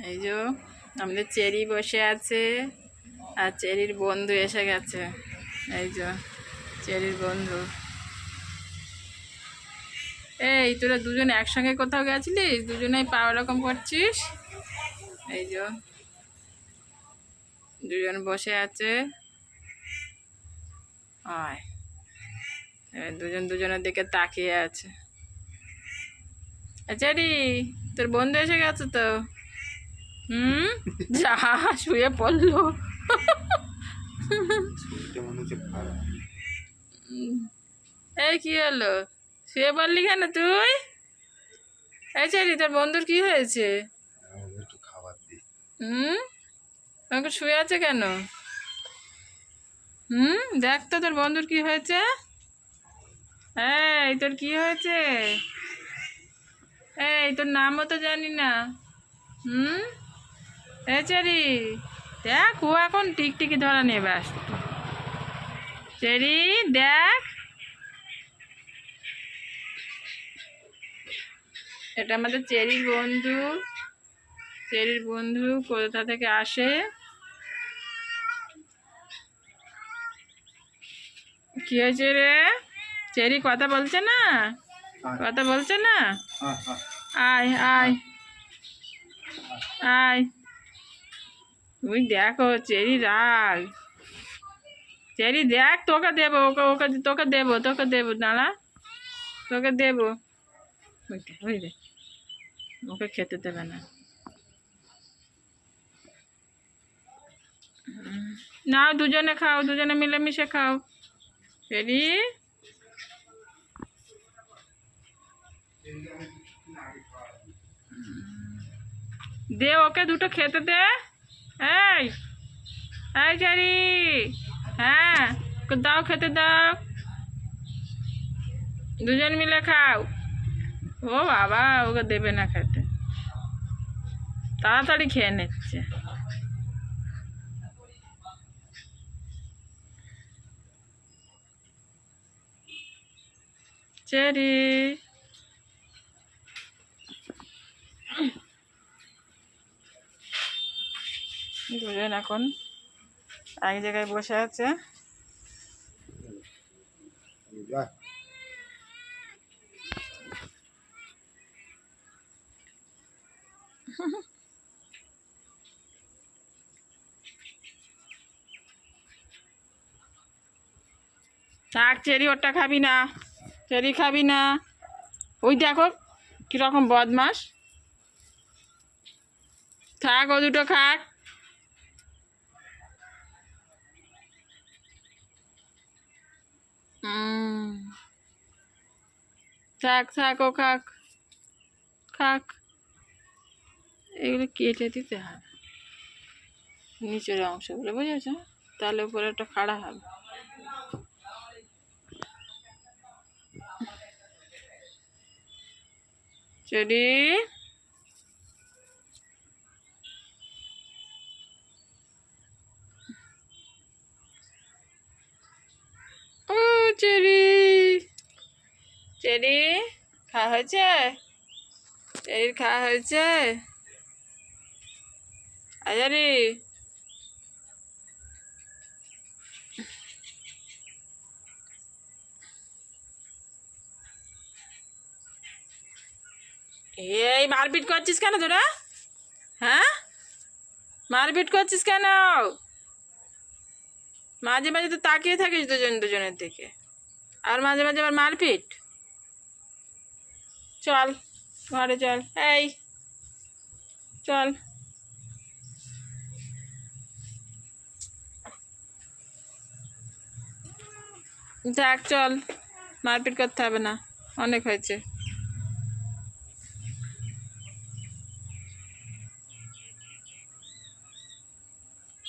এই যে আমাদের চেরি বসে আছে আর চেরির বন্ধু এসে গেছে। এই যে চেরির বন্ধু। এই তোরা দুজন একসঙ্গে কোথাও গেছিলিস? দুজনেই পা ওরকম করছিস। এই যে দুজন বসে আছে। আয়, এবার দুজন দুজনের দিকে তাকিয়ে আছে। চেরি, তোর বন্ধু এসে গেছে তো। যা শুয়ে পড়লো। এই কি হলো, শুয়ে পড়লি কেন তুই? এই চেরি, তোর বন্ধুর কি হয়েছে? আমাকে শুয়ে আছে কেন? দেখ তো তোর বন্ধুর কি হয়েছে। এই তোর কি হয়েছে? এই তোর নামও তো জানি না। এই চেরি, দেখ ও এখন টিকটিকি ধরা নিয়ে ব্যস্ত। চেরি দেখ, এটা আমাদের চেরির বন্ধু। চেরির বন্ধু কোথা থেকে আসে। কি হয়েছে রে? চেরি কথা বলছে না, কথা বলছে না। আয় আয় আয়, তুমি দেখো চেরি রাগ। চেরি দেখ, তোকে দেবো, ওকে ওকে তোকে দেবো, তোকে দেবো, দাঁড়া তোকে দেবো। বুঝলে ওকে খেতে দেবে না। নাও দুজনে খাও, দুজনে মিলেমিশে খাও। চেরি দে, ওকে দুটো খেতে দে। এই এই চেরি, হ্যাঁ ওকে দাও, খেতে দাও, দুজন মিলে খাও। ও বাবা, ওকে দেবে না খেতে, তাড়াতাড়ি খেয়ে নিচ্ছে। চেরি দুজন এখন এক জায়গায় বসে আছে। থাক চেরি, ওটা খাবি না, চেরি খাবি না। ওই দেখো কিরকম বদমাস। থাক, ও দুটো খাক। থাক থাক, ও খাক খাক। এগুলো কেটে দিতে হবে নিচের অংশগুলো, বুঝেছ? তাহলে উপরে একটা খাড়া হবে। চেরি ও চেরি, চেরি খাওয়া হয়েছে? চেরির খাওয়া হয়েছে? আজারি এই মারপিট করছিস কেন তোরা? হ্যাঁ, মারপিট করছিস কেন? মাঝে মাঝে তো তাকিয়ে থাকিস দুজন দুজনের দিকে, আর মাঝে মাঝে আবার মারপিট। চল ঘরে চল, এই চল। দেখ চল, মারপিট করতে হবে না, অনেক হয়েছে।